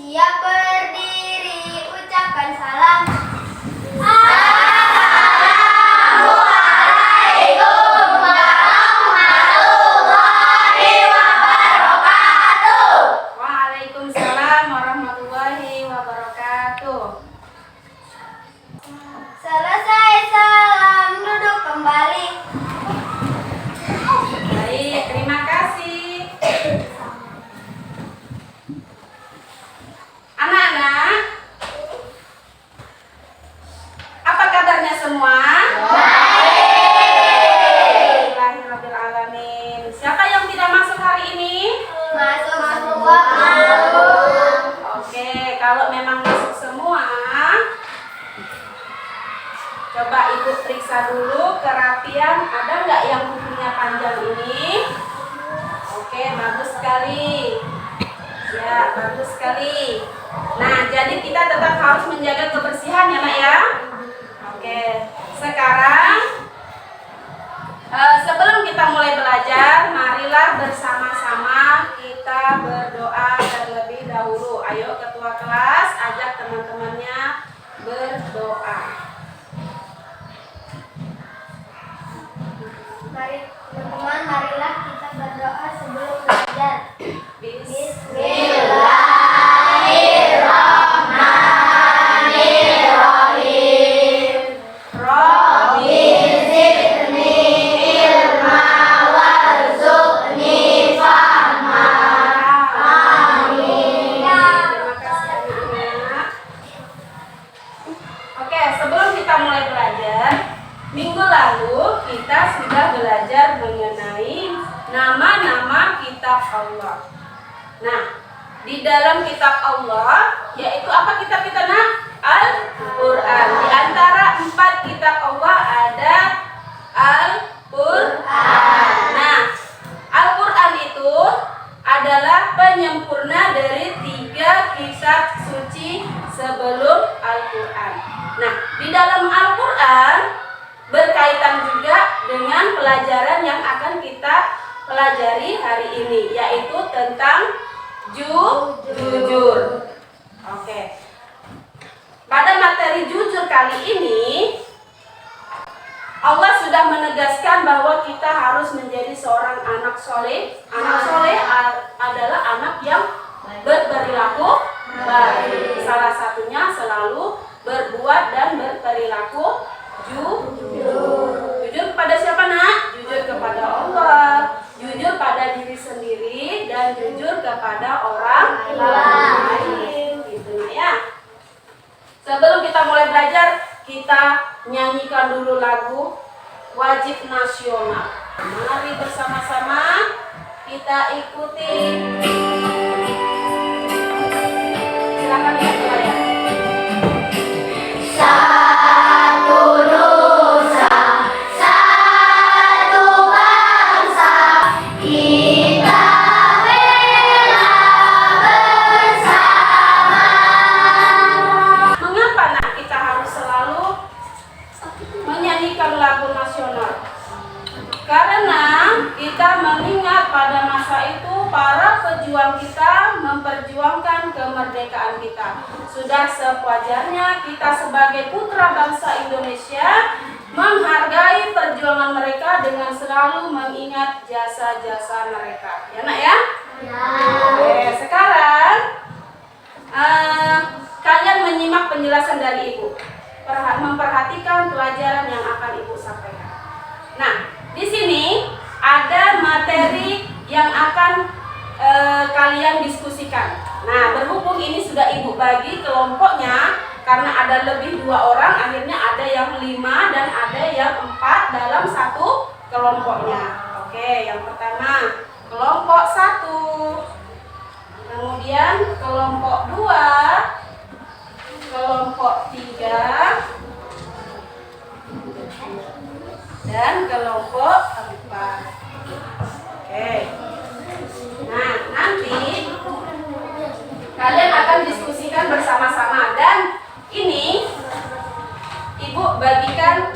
Siap berdiri, ucapkan salam. Waalaikumsalam warahmatullahi wabarakatuh. Selesai salam, duduk kembali. Baik, terima kasih. Anak-anak, apa kabarnya semua? Baik. Alhamdulillahirrahmanirrahim. Siapa yang tidak masuk hari ini? Masuk semua. Oke, kalau memang masuk semua, coba ibu periksa dulu kerapian. Ada nggak yang kukunya panjang ini? Oke, bagus sekali. Ya, bagus sekali. Nah, jadi kita tetap harus menjaga kebersihan ya, Nak ya. Oke, sekarang sebelum kita mulai belajar, marilah bersama-sama kita berdoa terlebih dahulu. Ayo ketua kelas ajak teman-temannya berdoa. Mari teman-teman, marilah kita berdoa sebelum belajar. Bismillahirrahmanirrahim. Robbi zidni ilma warzuqni fahma. Amin. Terima kasih anak-anak. Oke, sebelum kita mulai belajar, minggu lalu kita sudah belajar mengenai nama-nama kitab Allah. Nah, di dalam kitab Allah, yaitu apa kitab kita, Nak? Al-Quran. Di antara 4 kitab Allah ada Al-Quran. Nah, Al-Quran itu adalah penyempurna dari 3 kitab suci sebelum Al-Quran. Nah, di dalam Al-Quran berkaitan juga dengan pelajaran yang akan kita pelajari hari ini, yaitu tentang jujur. Oke. Pada materi jujur kali ini, Allah sudah menegaskan bahwa kita harus menjadi seorang anak soleh. Anak soleh adalah anak yang berperilaku baik. Salah satunya selalu berbuat dan berperilaku jujur. Jujur kepada siapa, Nak? Jujur kepada Allah, jujur pada diri sendiri, dan jujur kepada orang lain. Gitu, Nak ya. Sebelum kita mulai belajar, kita nyanyikan dulu lagu wajib nasional. Mari bersama-sama kita ikuti. Silakan lihat ke layar. Lagu nasional karena kita mengingat pada masa itu para pejuang kita memperjuangkan kemerdekaan kita. Sudah sewajarnya kita sebagai putra bangsa Indonesia menghargai perjuangan mereka dengan selalu mengingat jasa-jasa mereka. Ya, Nak ya? Ya. Oke, sekarang kalian menyimak penjelasan dari Ibu. Memperhatikan pelajaran yang akan Ibu sampaikan. Nah, di sini ada materi yang akan kalian diskusikan. Nah, berhubung ini sudah Ibu bagi kelompoknya, karena ada lebih 2 orang, akhirnya ada yang 5 dan ada yang 4 dalam satu kelompoknya. Oke, yang pertama kelompok 1, kemudian kelompok 2, kelompok 3, dan kelompok 4. Oke. Nah, nanti kalian akan diskusikan bersama-sama, dan ini Ibu bagikan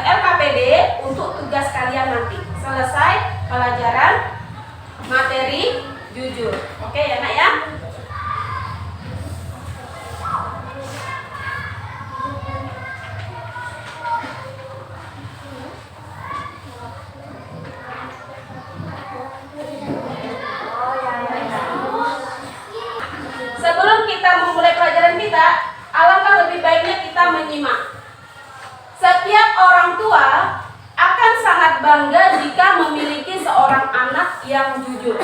LKPD untuk tugas kalian nanti selesai pelajaran materi jujur. Oke ya, Nak ya? bangga jika memiliki seorang anak yang jujur?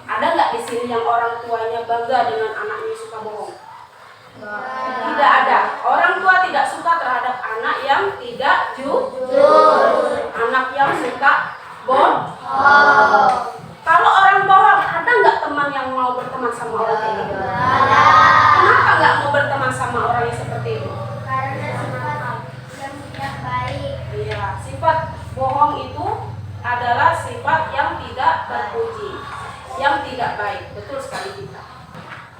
Ada nggak di sini yang orang tuanya bangga dengan anaknya suka bohong? Tidak ada. Orang tua tidak suka terhadap anak yang tidak jujur. Anak yang suka bohong. Kalau orang bohong, ada nggak teman yang mau berteman sama orang kayak gitu? Kenapa nggak mau berteman sama orang yang seperti itu? Karena sifat yang tidak baik. Iya, sifat bohong itu adalah sifat yang tidak terpuji, yang tidak baik. Betul sekali kita.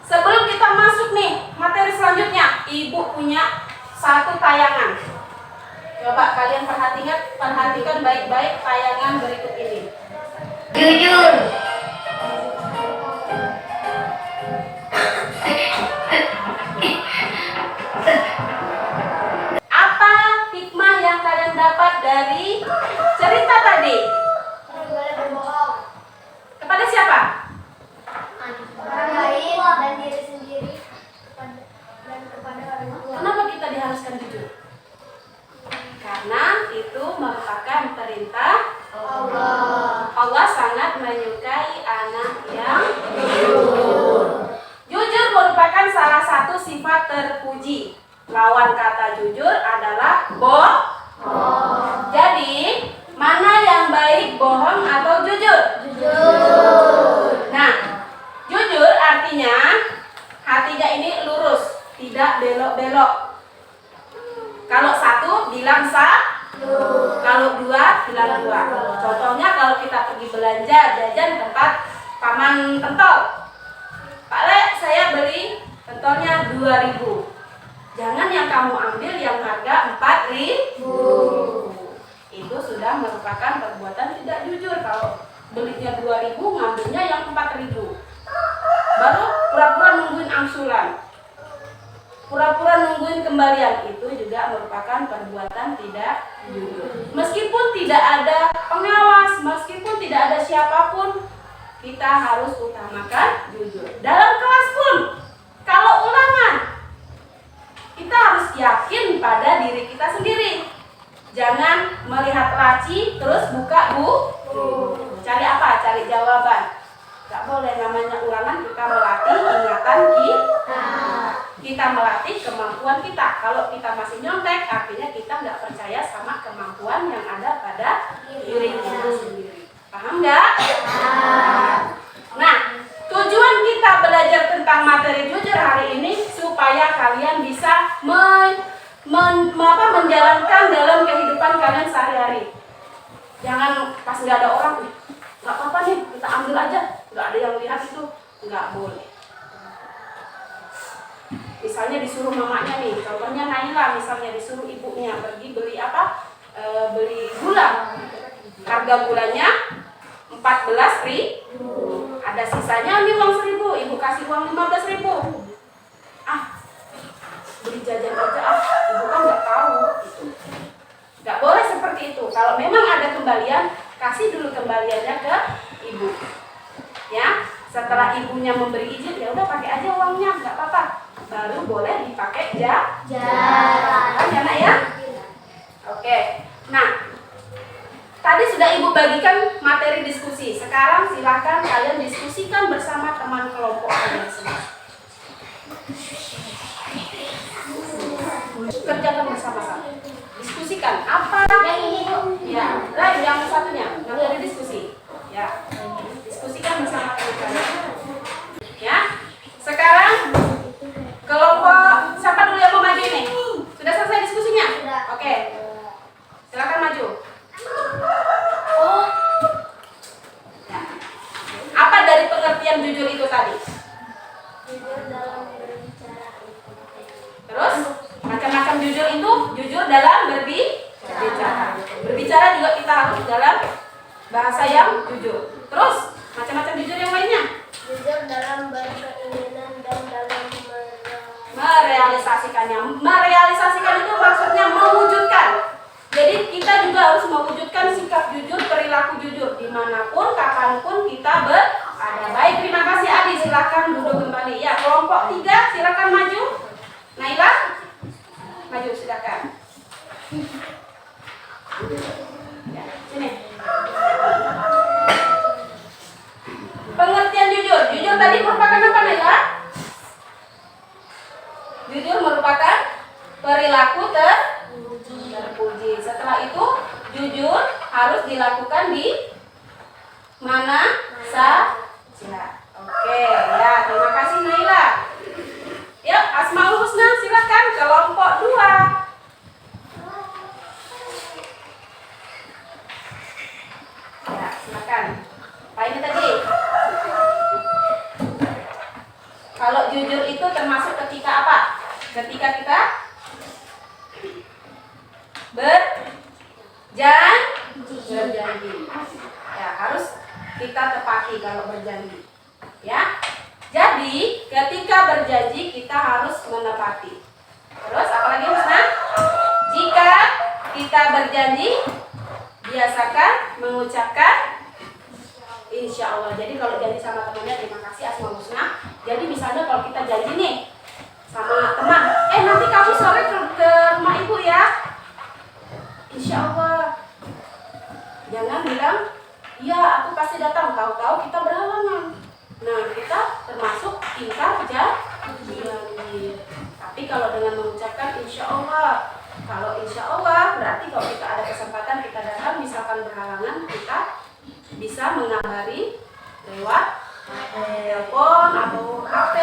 Sebelum kita masuk nih materi selanjutnya, Ibu punya satu tayangan. Coba kalian perhatikan baik-baik tayangan berikut ini. Jujur. Apa hikmah yang kalian dapat dari cerita tadi? Tidak boleh berbohong. Kepada siapa? Orang lain dan diri sendiri dan kepada orang tua. Kenapa kita diharuskan jujur? Karena itu merupakan perintah Allah. Allah sangat menyukai anak yang jujur. Jujur merupakan salah satu sifat terpuji. Lawan kata jujur adalah bohong. Jadi, mana yang baik, bohong atau jujur? Jujur. Nah, jujur artinya hatinya ini lurus, tidak belok-belok. Kalau satu bilang satu, kalau dua bilang dua. Contohnya kalau kita pergi belanja jajan tempat Paman Pentol. Pak Le, saya beli pentolnya 2.000. Jangan yang kamu ambil yang harga 4.000. Itu sudah merupakan perbuatan tidak jujur. Kalau belinya 2.000, ngambilnya yang 4.000. Baru pura-pura nungguin angsuran, pura-pura nungguin kembalian, itu juga merupakan perbuatan tidak jujur. Meskipun tidak ada pengawas, meskipun tidak ada siapapun, kita harus utamakan jujur. Dalam kelas pun, kalau ulangan, kita harus yakin pada diri kita sendiri. Jangan melihat laci terus buka buku. Cari apa? Cari jawaban. Gak boleh, namanya ulangan kita melatih ingatan kita melatih kemampuan kita. Kalau kita masih nyontek, artinya kita nggak percaya sama kemampuan yang ada pada diri kita sendiri. Paham nggak? Nah, tujuan kita belajar tentang materi jujur hari ini supaya kalian bisa menjalankan dalam kehidupan kalian sehari-hari. Jangan pas nggak ada orang, nggak apa-apa nih, kita ambil aja, nggak ada yang lihat, itu nggak boleh. Misalnya disuruh mamanya nih, contohnya Naila, misalnya disuruh ibunya pergi beli apa? Beli gula. Harga gulanya 14.000. Ada sisanya, ambil uang 1.000, ibu kasih uang 15.000. Beli jajan aja, ibu kan nggak tahu. Gitu. Nggak boleh seperti itu. Kalau memang ada kembalian, kasih dulu kembaliannya ke ibu. Ya, setelah ibunya memberi izin, ya udah pakai aja uangnya, nggak apa-apa. Baru boleh dipakai jajan. Ya nak ya? Oke. Nah, tadi sudah ibu bagikan materi diskusi. Sekarang silakan kalian diskusikan bersama teman kelompok kalian semua. Kerjakan bersama-sama. Diskusikan apa? Yang ini Bu. Ya, lain yang satunya materi diskusi. Ya, diskusikan bersama kalian. Ya, sekarang kelompok siapa dulu yang mau maju nih? Sudah selesai diskusinya? Sudah. Oke. Silakan maju. Ya. Apa dari pengertian jujur itu tadi? Jujur dalam berbicara. Terus macam-macam jujur itu, jujur dalam berbicara. Berbicara juga kita harus dalam bahasa yang jujur. Terus macam-macam jujur yang lainnya? Jujur dalam berkeinginan dan dalam Merealisasikannya. Merealisasikan itu maksudnya mewujudkan. Jadi kita juga harus mewujudkan sikap jujur, perilaku jujur dimanapun, kapanpun kita berada. Baik, terima kasih Adi. Silakan duduk kembali. Ya, kelompok 3 silakan maju. Naila, maju silakan. mana saja. Oke, ya, terima kasih Naila. Yuk, Asmaul Husna silakan kelompok 2. Ya, silakan. Apa ini tadi? Kalau jujur itu termasuk ketika apa? Ketika kita berjanji. Ya, harus kita tepati kalau berjanji. Ya. Jadi, ketika berjanji kita harus menepati. Terus apalagi Husna? Jika kita berjanji, biasakan mengucapkan insya Allah. Jadi kalau janji sama temannya, terima kasih Asmaul Husna. Jadi misalnya kalau kita janji nih sama teman, nanti kamu sore ke rumah ibu ya. Insya Allah. Jangan bilang, iya aku pasti datang. Tahu-tahu kita berhalangan. Nah, kita termasuk ingkar janji. Tapi kalau dengan mengucapkan insya Allah, kalau insya Allah berarti kalau kita ada kesempatan kita datang, misalkan berhalangan, kita bisa mengabari lewat telepon atau HP.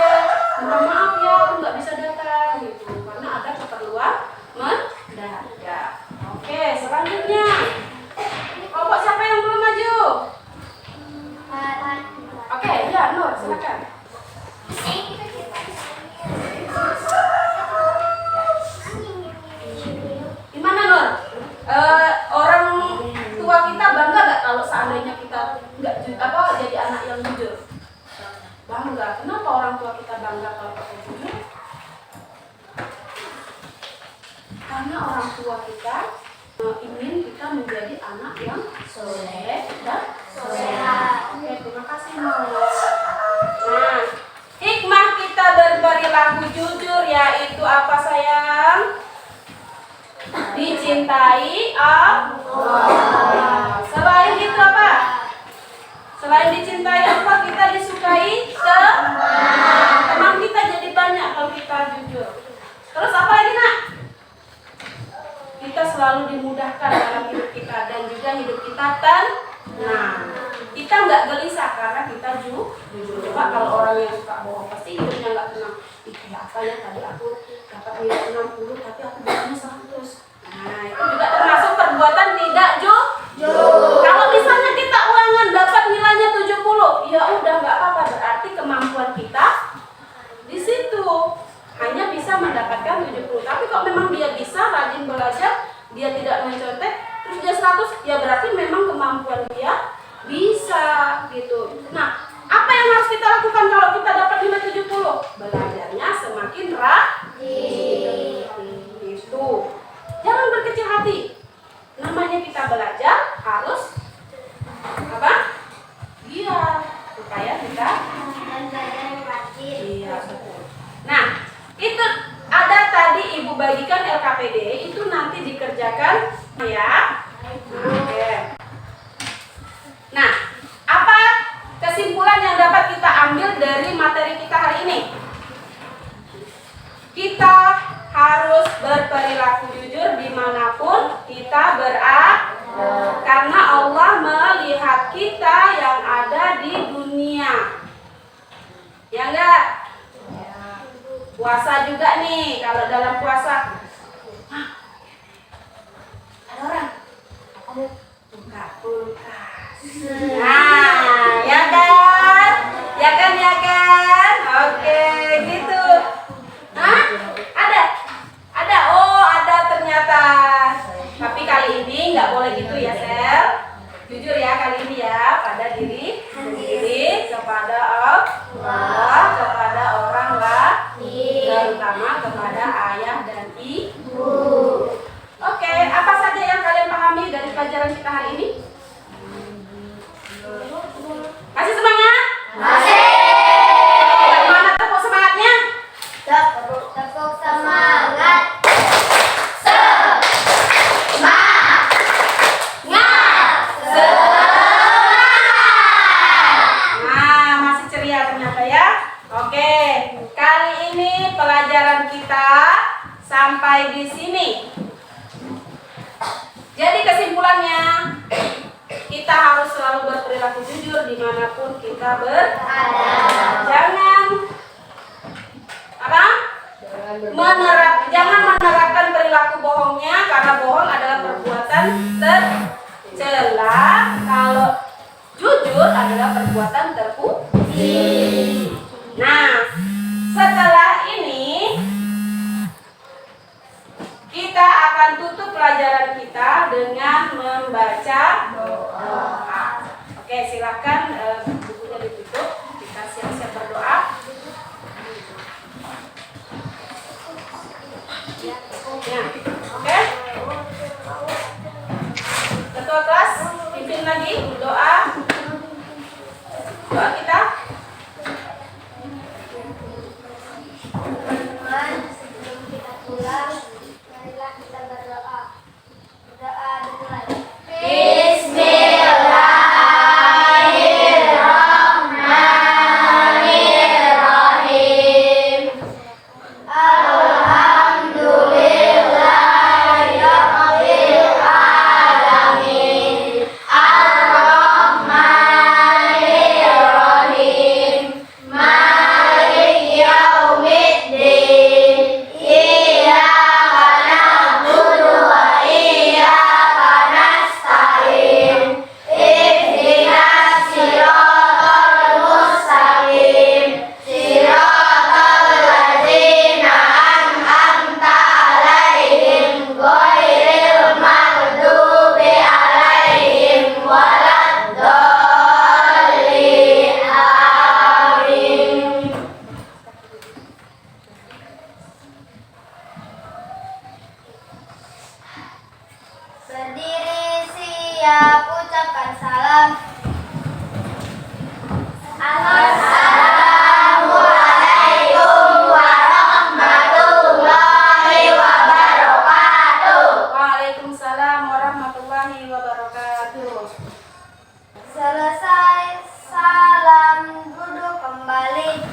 Mohon maaf ya, aku nggak bisa datang gitu, karena ada keperluan mendadak. Oke, selanjutnya kelompok siapa yang belum maju? Oke, ya Nur, silakan. Gimana Nur? Orang tua kita bangga nggak kalau seandainya kita nggak jadi anak yang jujur? Bangga. Kenapa orang tua kita bangga kalau kita jujur? Karena orang tua kita ingin kita menjadi anak yang soleh dan soleha. Oke, terima kasih Nur. Nah, hikmah kita berperilaku jujur yaitu apa sayang? Dicintai Allah. Selain itu apa? Selain dicintai Allah, kita disukai teman kita jadi banyak kalau kita jujur. Terus apa lagi nak? Kita selalu dimudahkan dalam hidup kita dan juga hidup kita tenang. Kita nggak gelisah karena kita jujur. Coba kalau orang yang suka bohong pasti hidupnya nggak tenang. Kayak apa ya, tadi aku dapat nilai 60 tapi aku bilangnya 100. Nah, itu juga termasuk perbuatan tidak jujur. Kalau misalnya kita ulangan dapat nilainya 70, ya udah nggak apa-apa, berarti kemampuan kita di situ hanya bisa mendapatkan 70. Tapi kalau memang dia bisa rajin belajar, dia tidak mencontek, terus dia 100, ya berarti memang kemampuan dia bisa gitu. Nah, apa yang harus kita lakukan kalau kita dapat nilai 70? Belajarnya semakin rajin. Gitu. Jangan berkecil hati. Namanya kita belajar harus apa? Giat supaya kita iya, betul. Nah, itu ada tadi Ibu bagikan LKPD, itu nanti dikerjakan ya. Oke. Nah, apa kesimpulan yang dapat kita ambil dari materi kita hari ini? Kita harus berperilaku jujur dimanapun kita berada, karena Allah melihat kita yang ada di dunia. Ya enggak? Puasa juga nih, kalau dalam puasa ada orang buka kulkas. Nah, ya kan? Ya kan, ya kan? Oke, gitu. Hah? Ada, oh ada ternyata. Tapi kali ini nggak boleh gitu ya, Sel. Jujur ya kali ini ya, pada diri sendiri, kepada Allah, kepada orang lain, terutama kepada ayah dan ibu. Oke, apa saja yang kalian pahami dari pelajaran kita hari ini? jujur dimanapun kita berada. Jangan apa? Jangan menerapkan perilaku bohongnya, karena bohong adalah perbuatan tercela. Kalau jujur adalah perbuatan terpuji. Nah, setelah ini kita akan tutup pelajaran kita dengan membaca doa. Oke, silakan bukunya ditutup. Kita siap-siap berdoa. Ya, oke. Ketua kelas, pimpin lagi doa. Doa kita. Teman-teman, sebelum kita pulang, marilah kita berdoa. Berdoa dimulai. Bismillahirrahmanirrahim. Alhamdulillahirabbil alamin. Ar-Rahmanirrahim. Maliki yaumiddin. Iyyaka na'budu wa iyyaka nasta'in. Ihdinas siratal mustaqim. Siratal ladzina an'amta 'alaihim ghairil maghdubi 'alaihim waladdallin. Amin. Berdiri siap, ucapkan salam. Assalamualaikum warahmatullahi wabarakatuh. Waalaikumsalam warahmatullahi wabarakatuh. Selesai salam, duduk kembali.